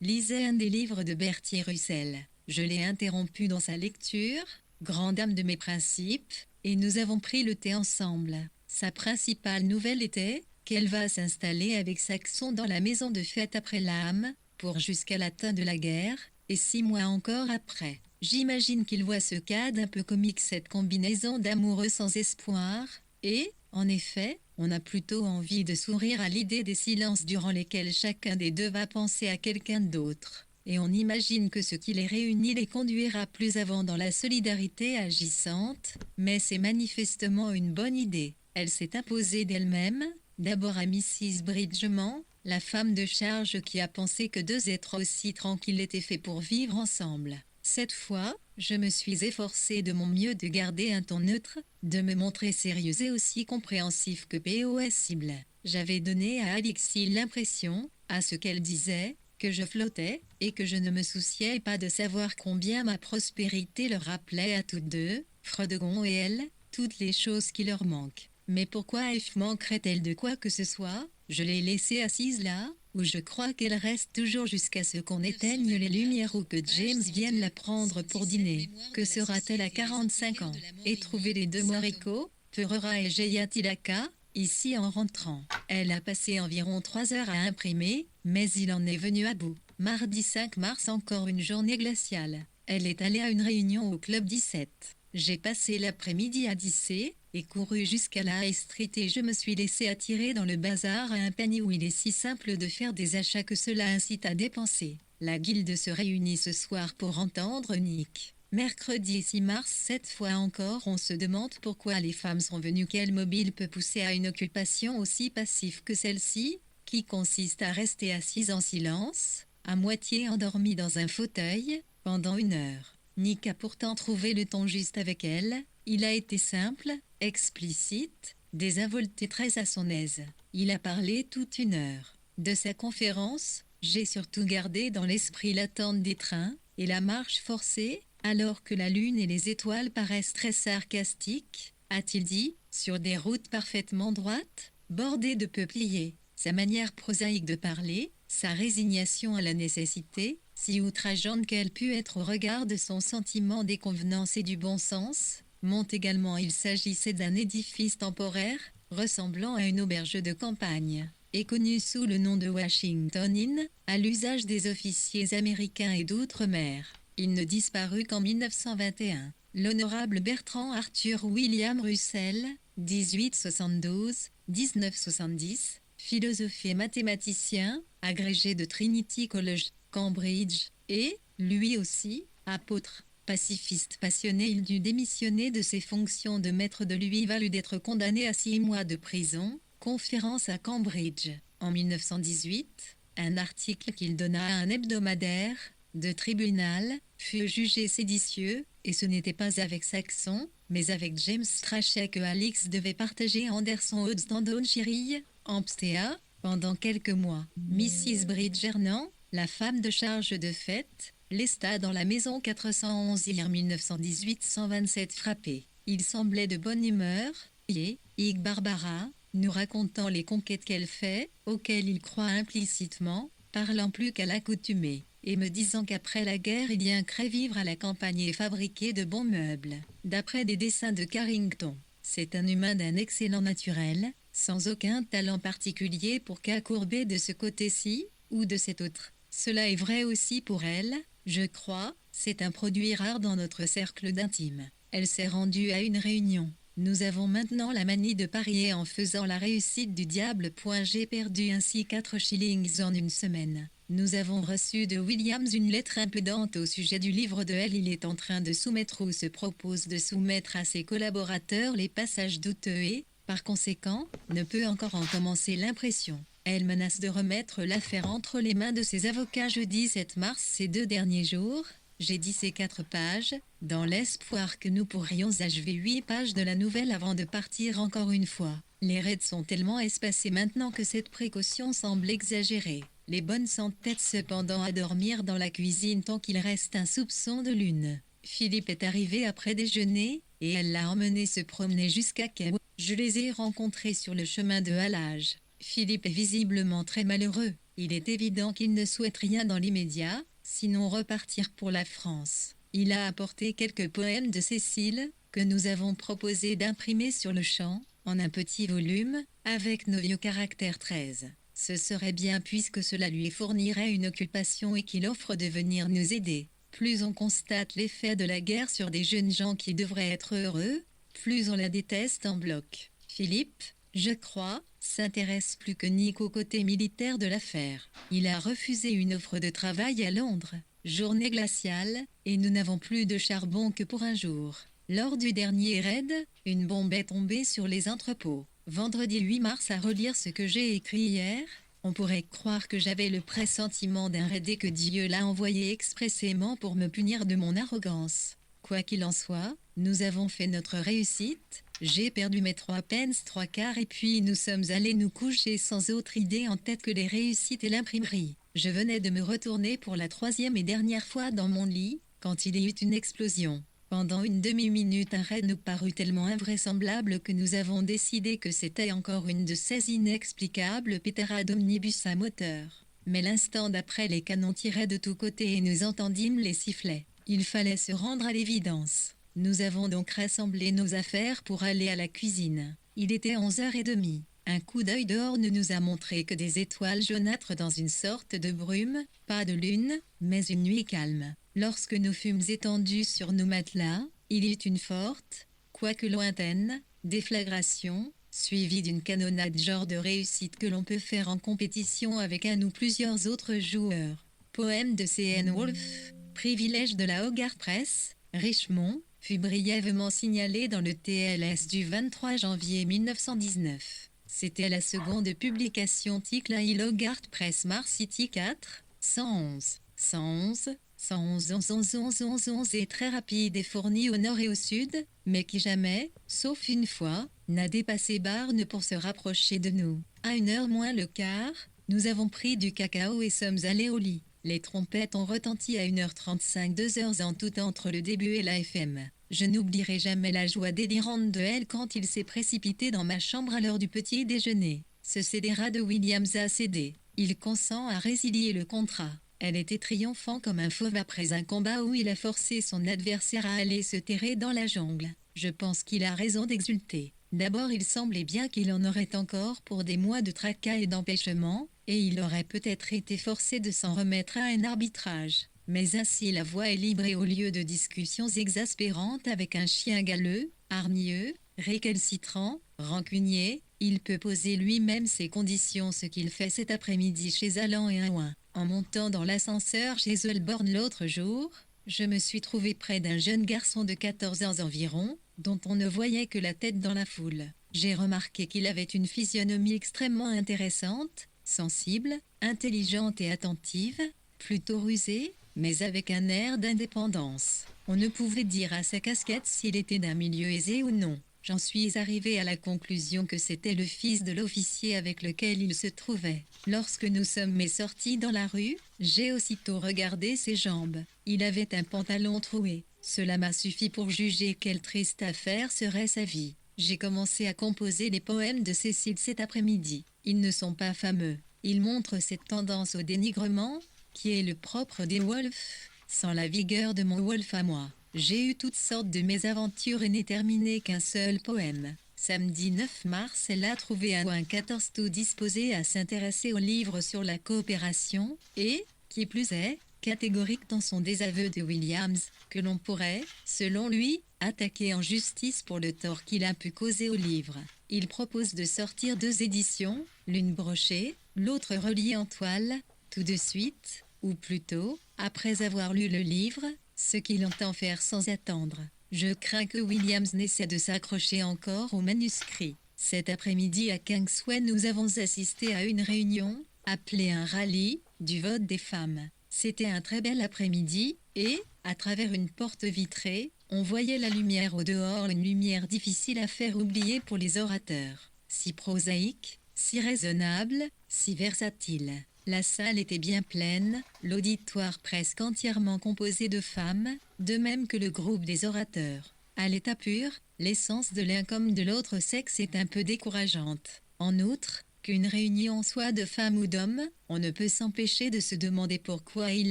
lisait un des livres de Bertie Russell. Je l'ai interrompu dans sa lecture, grande dame de mes principes, et nous avons pris le thé ensemble. Sa principale nouvelle était qu'elle va s'installer avec Saxon dans la maison de fête après l'âme, pour jusqu'à la fin de la guerre, et 6 mois encore après. J'imagine qu'il voit ce cadre un peu comique, cette combinaison d'amoureux sans espoir, et, en effet, on a plutôt envie de sourire à l'idée des silences durant lesquels chacun des deux va penser à quelqu'un d'autre. Et on imagine que ce qui les réunit les conduira plus avant dans la solidarité agissante, mais c'est manifestement une bonne idée. Elle s'est imposée d'elle-même, d'abord à Mrs. Bridgman, la femme de charge qui a pensé que 2 êtres aussi tranquilles étaient faits pour vivre ensemble. Cette fois, je me suis efforcée de mon mieux de garder un ton neutre, de me montrer sérieux et aussi compréhensif que possible. J'avais donné à Alixis l'impression, à ce qu'elle disait, que je flottais, et que je ne me souciais pas de savoir combien ma prospérité leur rappelait à toutes deux, Fredegond et elle, toutes les choses qui leur manquent. Mais pourquoi F manquerait-elle de quoi que ce soit? Je l'ai laissée assise là, où je crois qu'elle reste toujours jusqu'à ce qu'on éteigne les lumières ou que James vienne la prendre pour dîner. Que sera-t-elle à 45 ans? Et trouver les 2 Moriko, Pereira et Jeyatilaka, ici en rentrant. Elle a passé environ 3 heures à imprimer, mais il en est venu à bout. Mardi 5 mars, encore une journée glaciale. Elle est allée à une réunion au Club 17. J'ai passé l'après-midi à Dissé, et couru jusqu'à la High Street et je me suis laissé attirer dans le bazar à un panier où il est si simple de faire des achats que cela incite à dépenser. La guilde se réunit ce soir pour entendre Nick. Mercredi 6 mars, cette fois encore, on se demande pourquoi les femmes sont venues. Quel mobile peut pousser à une occupation aussi passive que celle-ci, qui consiste à rester assise en silence, à moitié endormie dans un fauteuil, pendant 1 heure. Nick a pourtant trouvé le ton juste avec elle. Il a été simple, explicite, désinvolté, très à son aise. Il a parlé toute 1 heure. De sa conférence, j'ai surtout gardé dans l'esprit l'attente des trains et la marche forcée, alors que la lune et les étoiles paraissent très sarcastiques, a-t-il dit, sur des routes parfaitement droites, bordées de peupliers. Sa manière prosaïque de parler, sa résignation à la nécessité, si outrageante qu'elle pût être au regard de son sentiment des convenances et du bon sens, montre également. Il s'agissait d'un édifice temporaire, ressemblant à une auberge de campagne, et connu sous le nom de Washington Inn, à l'usage des officiers américains et d'outre-mer. Il ne disparut qu'en 1921. L'honorable Bertrand Arthur William Russell, 1872-1970, philosophe et mathématicien, agrégé de Trinity College, Cambridge, et, lui aussi, apôtre, pacifiste passionné, il dut démissionner de ses fonctions de maître de lui valut d'être condamné à 6 mois de prison. Conférence à Cambridge. En 1918, un article qu'il donna à un hebdomadaire de tribunal fut jugé séditieux, et ce n'était pas avec Saxon, mais avec James Strachey que Alix devait partager Anderson Hobbs dans Downshire, Hampshire, pendant quelques mois. Mrs. Bridgernan, la femme de charge de fête, lesta dans la maison 411 hier 1918-127 frappé. Il semblait de bonne humeur, et, Ig Barbara, nous racontant les conquêtes qu'elle fait, auxquelles il croit implicitement, parlant plus qu'à l'accoutumée, et me disant qu'après la guerre il y a un cré-vivre à la campagne et fabriquer de bons meubles. D'après des dessins de Carrington, c'est un humain d'un excellent naturel, sans aucun talent particulier pour qu'accourber de ce côté-ci, ou de cet autre. Cela est vrai aussi pour elle, je crois, c'est un produit rare dans notre cercle d'intime. Elle s'est rendue à une réunion. Nous avons maintenant la manie de parier en faisant la réussite du diable. J'ai perdu ainsi 4 shillings en une semaine. Nous avons reçu de Williams une lettre imprudente au sujet du livre de elle. Il est en train de soumettre ou se propose de soumettre à ses collaborateurs les passages douteux et, par conséquent, ne peut encore en commencer l'impression. Elle menace de remettre l'affaire entre les mains de ses avocats jeudi 7 mars. Ces 2 derniers jours, j'ai dit ces 4 pages, dans l'espoir que nous pourrions achever 8 pages de la nouvelle avant de partir encore une fois. Les raids sont tellement espacés maintenant que cette précaution semble exagérée. Les bonnes s'entêtent cependant à dormir dans la cuisine tant qu'il reste un soupçon de lune. Philippe est arrivé après déjeuner, et elle l'a emmené se promener jusqu'à Quai. Je les ai rencontrés sur le chemin de halage. Philippe est visiblement très malheureux. Il est évident qu'il ne souhaite rien dans l'immédiat, sinon repartir pour la France. Il a apporté quelques poèmes de Cécile, que nous avons proposé d'imprimer sur le champ, en un petit volume, avec nos vieux caractères 13. Ce serait bien puisque cela lui fournirait une occupation et qu'il offre de venir nous aider. Plus on constate l'effet de la guerre sur des jeunes gens qui devraient être heureux, plus on la déteste en bloc. Philippe, je crois, s'intéresse plus que Nick au côté militaire de l'affaire. Il a refusé une offre de travail à Londres. Journée glaciale, et nous n'avons plus de charbon que pour un jour. Lors du dernier raid, une bombe est tombée sur les entrepôts. Vendredi 8 mars, à relire ce que j'ai écrit hier, on pourrait croire que j'avais le pressentiment d'un raid et que Dieu l'a envoyé expressément pour me punir de mon arrogance. Quoi qu'il en soit, nous avons fait notre réussite. J'ai perdu mes 3 pence 3 quarts et puis nous sommes allés nous coucher sans autre idée en tête que les réussites et l'imprimerie. Je venais de me retourner pour la 3e et dernière fois dans mon lit, quand il y eut une explosion. Pendant une demi-minute, un raid nous parut tellement invraisemblable que nous avons décidé que c'était encore une de ces inexplicables pétarades omnibus à moteur. Mais l'instant d'après, les canons tiraient de tous côtés et nous entendîmes les sifflets. Il fallait se rendre à l'évidence. Nous avons donc rassemblé nos affaires pour aller à la cuisine. Il était 11h30. Un coup d'œil dehors ne nous a montré que des étoiles jaunâtres dans une sorte de brume, pas de lune, mais une nuit calme. Lorsque nous fûmes étendus sur nos matelas, il y eut une forte, quoique lointaine, déflagration, suivie d'une canonnade genre de réussite que l'on peut faire en compétition avec un ou plusieurs autres joueurs. Poème de C.N. Wolfe, privilège de la Hogarth Press, Richmond, fut brièvement signalé dans le TLS du 23 janvier 1919. C'était la seconde publication Tickley Hogarth Press Mars City 4, 111. 111, 111, 11, 11, 11, 11, 11 est très rapide et fourni au nord et au sud, mais qui jamais, sauf une fois, n'a dépassé Barnes pour se rapprocher de nous. À 1h moins le quart, nous avons pris du cacao et sommes allés au lit. Les trompettes ont retenti à 1h35, 2h en tout entre le début et la FM. Je n'oublierai jamais la joie délirante de elle quand il s'est précipité dans ma chambre à l'heure du petit déjeuner. Ce scélérat de Williams a cédé. Il consent à résilier le contrat. Elle était triomphant comme un fauve après un combat où il a forcé son adversaire à aller se terrer dans la jungle. Je pense qu'il a raison d'exulter. D'abord, il semblait bien qu'il en aurait encore pour des mois de tracas et d'empêchements, et il aurait peut-être été forcé de s'en remettre à un arbitrage. Mais ainsi la voie est libre et au lieu de discussions exaspérantes avec un chien galeux, hargneux, récalcitrant, rancunier, il peut poser lui-même ses conditions, ce qu'il fait cet après-midi chez Allan et Owen. En montant dans l'ascenseur chez Wellborn l'autre jour, je me suis trouvé près d'un jeune garçon de 14 ans environ, dont on ne voyait que la tête dans la foule. J'ai remarqué qu'il avait une physionomie extrêmement intéressante, sensible, intelligente et attentive, plutôt rusée, mais avec un air d'indépendance. On ne pouvait dire à sa casquette s'il était d'un milieu aisé ou non. J'en suis arrivé à la conclusion que c'était le fils de l'officier avec lequel il se trouvait. Lorsque nous sommes sortis dans la rue, j'ai aussitôt regardé ses jambes. Il avait un pantalon troué. Cela m'a suffi pour juger quelle triste affaire serait sa vie. J'ai commencé à composer les poèmes de Cécile cet après-midi. Ils ne sont pas fameux. Ils montrent cette tendance au dénigrement, qui est le propre des Wolfe, sans la vigueur de mon Wolfe à moi. J'ai eu toutes sortes de mésaventures et n'ai terminé qu'un seul poème. Samedi 9 mars, elle a trouvé un 14 tout disposé à s'intéresser au livre sur la coopération et, Qui plus est, catégorique dans son désaveu de Williams, que l'on pourrait, selon lui, attaquer en justice pour le tort qu'il a pu causer au livre. Il propose de sortir 2 éditions, l'une brochée, l'autre reliée en toile, tout de suite, ou plutôt, après avoir lu le livre, ce qu'il entend faire sans attendre. Je crains que Williams n'essaie de s'accrocher encore au manuscrit. Cet après-midi à Kingsway, nous avons assisté à une réunion, appelée un rallye, du vote des femmes. C'était un très bel après-midi, et, à travers une porte vitrée, on voyait la lumière au dehors, une lumière difficile à faire oublier pour les orateurs. Si prosaïque, si raisonnable, si versatile. La salle était bien pleine, l'auditoire presque entièrement composé de femmes, de même que le groupe des orateurs. À l'état pur, l'essence de l'un comme de l'autre sexe est un peu décourageante. En outre, qu'une réunion soit de femmes ou d'hommes, on ne peut s'empêcher de se demander pourquoi ils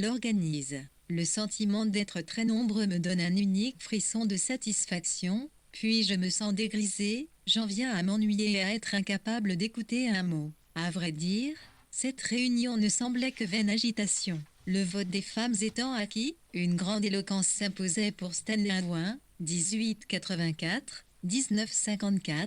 l'organisent. Le sentiment d'être très nombreux me donne un unique frisson de satisfaction, puis je me sens dégrisé, j'en viens à m'ennuyer et à être incapable d'écouter un mot. À vrai dire, cette réunion ne semblait que vaine agitation. Le vote des femmes étant acquis, une grande éloquence s'imposait pour Stanley Houin, 1884-1954,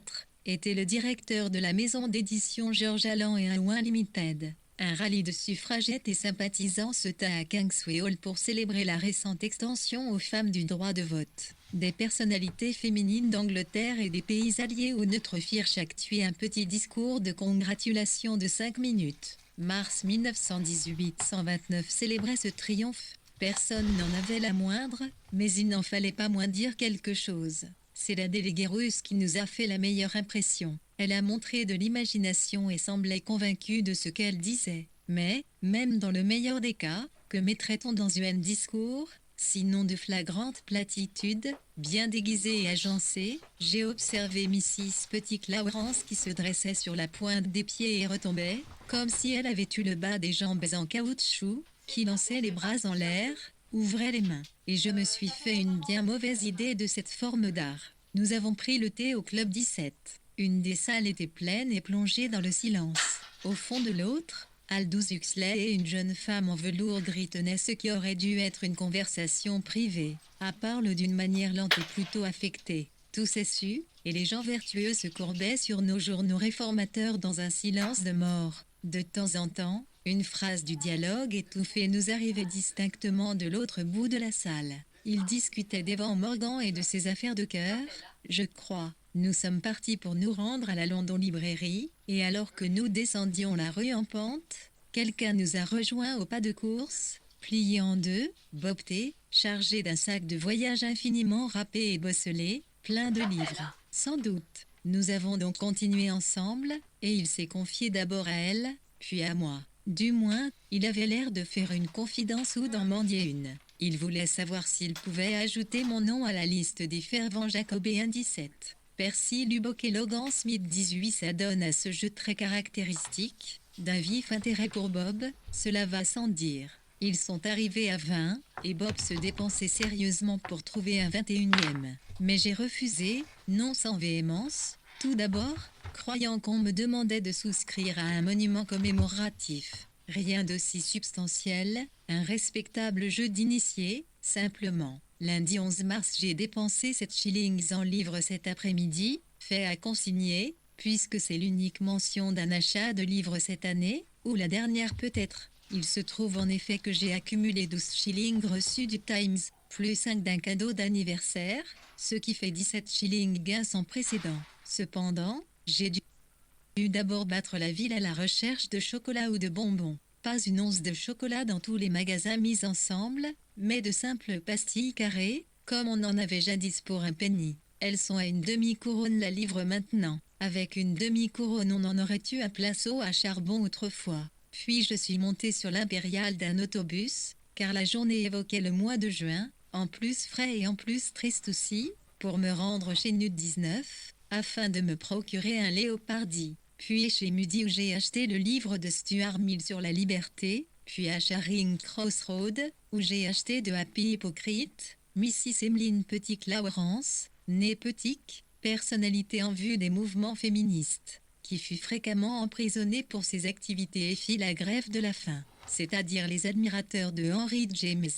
était le directeur de la maison d'édition George Allen et Houin Limited. Un rallye de suffragettes et sympathisants se tint à Kingsway Hall pour célébrer la récente extension aux femmes du droit de vote. Des personnalités féminines d'Angleterre et des pays alliés ou neutres firent chaque tuer un petit discours de congratulation de 5 minutes. Mars 1918-129 célébrait ce triomphe. Personne n'en avait la moindre, mais il n'en fallait pas moins dire quelque chose. C'est la déléguée russe qui nous a fait la meilleure impression. Elle a montré de l'imagination et semblait convaincue de ce qu'elle disait. Mais, même dans le meilleur des cas, que mettrait-on dans un discours, sinon de flagrantes platitudes, bien déguisées et agencées? J'ai observé Mrs. Pettit-Lawrence qui se dressait sur la pointe des pieds et retombait, comme si elle avait eu le bas des jambes en caoutchouc, qui lançait les bras en l'air, ouvrait les mains. Et je me suis fait une bien mauvaise idée de cette forme d'art. Nous avons pris le thé au Club 17. Une des salles était pleine et plongée dans le silence. Au fond de l'autre, Aldous Huxley et une jeune femme en velours gris tenaient ce qui aurait dû être une conversation privée. À parle d'une manière lente et plutôt affectée. Tout s'est su, et les gens vertueux se courbaient sur nos journaux réformateurs dans un silence de mort. De temps en temps, une phrase du dialogue étouffé nous arrivait distinctement de l'autre bout de la salle. Ils discutaient d'Evan Morgan et de ses affaires de cœur, je crois. Nous sommes partis pour nous rendre à la London Librairie, et alors que nous descendions la rue en pente, quelqu'un nous a rejoints au pas de course, plié en deux, bobté, chargé d'un sac de voyage infiniment râpé et bosselé, plein de livres. Sans doute. Nous avons donc continué ensemble, et il s'est confié d'abord à elle, puis à moi. Du moins, il avait l'air de faire une confidence ou d'en mendier une. Il voulait savoir s'il pouvait ajouter mon nom à la liste des fervents jacobéens 17. Percy Lubbock et Logan Smith 18 s'adonnent à ce jeu très caractéristique, d'un vif intérêt pour Bob, cela va sans dire. Ils sont arrivés à 20, et Bob se dépensait sérieusement pour trouver un 21e. Mais j'ai refusé, non sans véhémence, tout d'abord, croyant qu'on me demandait de souscrire à un monument commémoratif. Rien d'aussi substantiel, un respectable jeu d'initié, simplement. Lundi 11 mars, j'ai dépensé 7 shillings en livres cet après-midi, fait à consigner, puisque c'est l'unique mention d'un achat de livres cette année, ou la dernière peut-être. Il se trouve en effet que j'ai accumulé 12 shillings reçus du Times, plus 5 d'un cadeau d'anniversaire, ce qui fait 17 shillings gains sans précédent. Cependant, j'ai dû d'abord battre la ville à la recherche de chocolat ou de bonbons. Pas une once de chocolat dans tous les magasins mis ensemble, mais de simples pastilles carrées, comme on en avait jadis pour un penny. Elles sont à une demi-couronne la livre maintenant. Avec une demi-couronne on en aurait eu un placeau à charbon autrefois. Puis je suis monté sur l'impériale d'un autobus, car la journée évoquait le mois de juin, en plus frais et en plus triste aussi, pour me rendre chez Nude 19, afin de me procurer un Léopardi. Puis chez Mudie où j'ai acheté le livre de Stuart Mill sur la liberté, puis à Charing Cross Road, où j'ai acheté de Happy Hypocrite, Mrs. Emmeline Pettit-Lawrence, née Pettit, personnalité en vue des mouvements féministes, qui fut fréquemment emprisonné pour ses activités et fit la grève de la faim, c'est-à-dire les admirateurs de Henry James.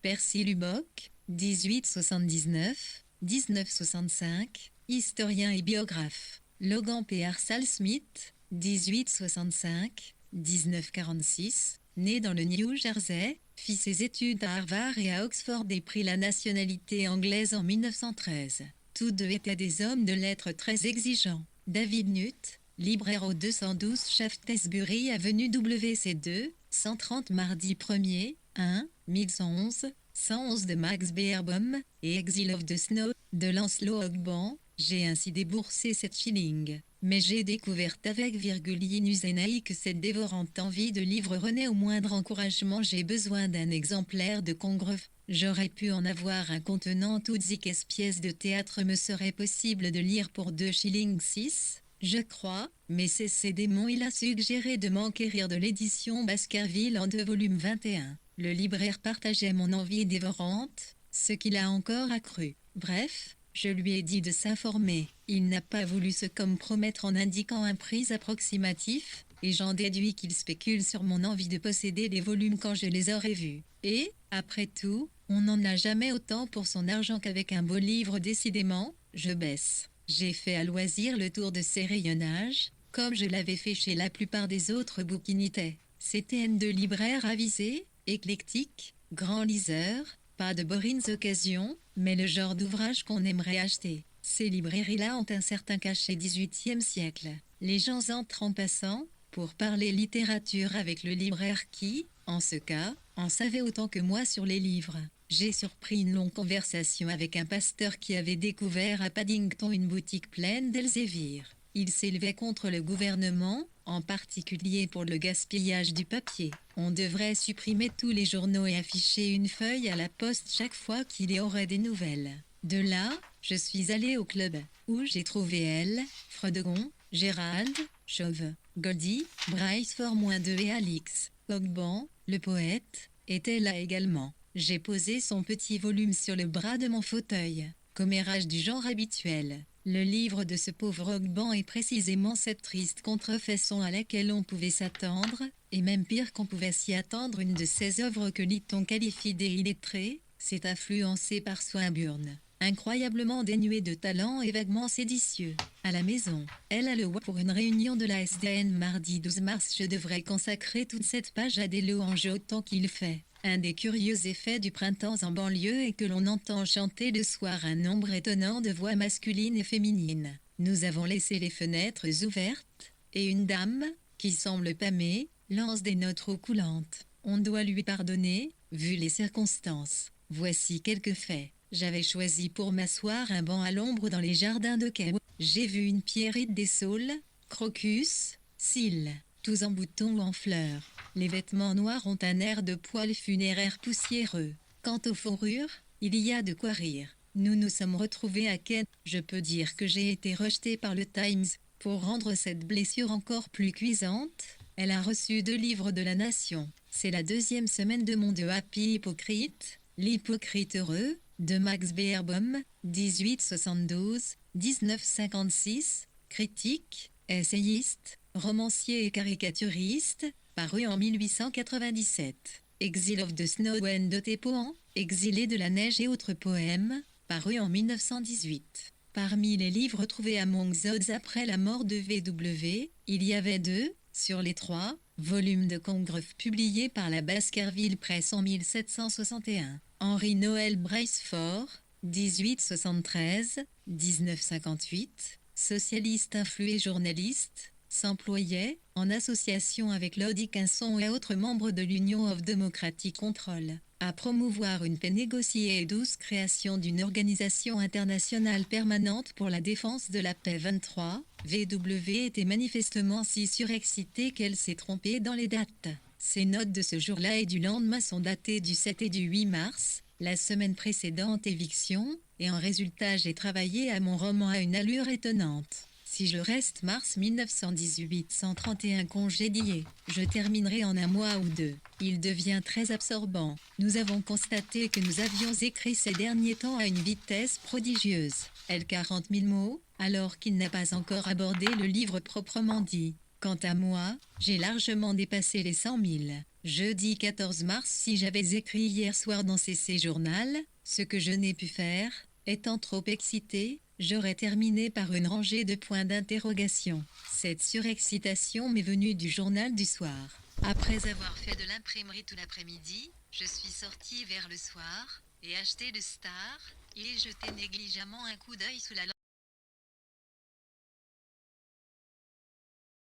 Percy Lubbock, 1879-1965, historien et biographe. Logan P. Arsal Smith, 1865-1946, né dans le New Jersey, fit ses études à Harvard et à Oxford et prit la nationalité anglaise en 1913. Tous deux étaient des hommes de lettres très exigeants. David Nutt, libraire au 212 Shaftesbury avenue WC2, 130 mardi 1er, 1, 1111, 111 de Max Beerbohm, et Exile of the Snow, de Lancelot Ogban. J'ai ainsi déboursé 7 shillings. Mais j'ai découvert avec Inuzenai que cette dévorante envie de livres renaît au moindre encouragement. J'ai besoin d'un exemplaire de Congreve. J'aurais pu en avoir un contenant toutes X pièces de théâtre me serait possible de lire pour 2 shillings 6, je crois, mais c'est ces démons il a suggéré de m'enquérir de l'édition Baskerville en 2 volumes 21. Le libraire partageait mon envie dévorante, ce qu'il a encore accru. Bref, je lui ai dit de s'informer. Il n'a pas voulu se compromettre en indiquant un prix approximatif, et j'en déduis qu'il spécule sur mon envie de posséder les volumes quand je les aurai vus. Et, après tout, on n'en a jamais autant pour son argent qu'avec un beau livre. Décidément, je baisse. J'ai fait à loisir le tour de ces rayonnages, comme je l'avais fait chez la plupart des autres bouquinités. C'était de libraires avisés, éclectiques, grands liseurs, pas de bourrines occasions, mais le genre d'ouvrage qu'on aimerait acheter. Ces librairies-là ont un certain cachet 18e siècle. Les gens entrent en passant, pour parler littérature avec le libraire qui, en ce cas, en savait autant que moi sur les livres. J'ai surpris une longue conversation avec un pasteur qui avait découvert à Paddington une boutique pleine d'Elzévir. Il s'élevait contre le gouvernement, en particulier pour le gaspillage du papier. On devrait supprimer tous les journaux et afficher une feuille à la poste chaque fois qu'il y aurait des nouvelles. De là, je suis allé au club, où j'ai trouvé elle, Fredegon, Gérald, Chauve, Goldie, Bryce Fort-2 et Alix. Ogban, le poète, était là également. J'ai posé son petit volume sur le bras de mon fauteuil, commérage du genre habituel. Le livre de ce pauvre Ogban est précisément cette triste contrefaçon à laquelle on pouvait s'attendre, et même pire qu'on pouvait s'y attendre. Une de ces œuvres que Lytton qualifie d'illettrées, c'est influencé par Swinburne. Incroyablement dénué de talent et vaguement séditieux. À la maison, elle a le WA pour une réunion de la SDN mardi 12 mars. Je devrais consacrer toute cette page à des louanges autant qu'il fait. Un des curieux effets du printemps en banlieue est que l'on entend chanter le soir un nombre étonnant de voix masculines et féminines. Nous avons laissé les fenêtres ouvertes, et une dame, qui semble pâmée, lance des notes trop coulantes. On doit lui pardonner, vu les circonstances. Voici quelques faits. J'avais choisi pour m'asseoir un banc à l'ombre dans les jardins de Kew. J'ai vu une pierrite des saules, crocus, cils, tous en boutons ou en fleurs. Les vêtements noirs ont un air de poil funéraire poussiéreux. Quant aux fourrures, il y a de quoi rire. Nous nous sommes retrouvés à Kent. Je peux dire que j'ai été rejeté par le Times. Pour rendre cette blessure encore plus cuisante, elle a reçu 2 livres de la Nation. C'est la 2e semaine de mon de Happy Hypocrite, l'hypocrite heureux, de Max Beerbohm, 1872-1956, critique, essayiste, romancier et caricaturiste, paru en 1897. Exile of the Snow and the Tepoan, exilé de la neige et autres poèmes, paru en 1918. Parmi les livres trouvés à Monkshods après la mort de V.W., il y avait 2, sur les 3, volumes de Congreve publiés par la Baskerville Press en 1761. Henry Noel Bracefort, 1873-1958, socialiste influé journaliste, s'employait, en association avec Lord Dickinson et autres membres de l'Union of Democratic Control, à promouvoir une paix négociée et douce création d'une organisation internationale permanente pour la défense de la paix. 23, V.W. était manifestement si surexcitée qu'elle s'est trompée dans les dates. Ces notes de ce jour-là et du lendemain sont datées du 7 et du 8 mars, la semaine précédente éviction, et en résultat j'ai travaillé à mon roman à une allure étonnante. Si je reste mars 1918 131 congédié, je terminerai en un mois ou 2. Il devient très absorbant. Nous avons constaté que nous avions écrit ces derniers temps à une vitesse prodigieuse. 40 000 mots, alors qu'il n'a pas encore abordé le livre proprement dit. Quant à moi, j'ai largement dépassé les 100 000. Jeudi 14 mars, si j'avais écrit hier soir dans CC Journal, ce que je n'ai pu faire, étant trop excité, j'aurais terminé par une rangée de points d'interrogation. Cette surexcitation m'est venue du journal du soir. Après avoir fait de l'imprimerie tout l'après-midi, je suis sortie vers le soir et acheté le Star et jeté négligemment un coup d'œil sous la lampe.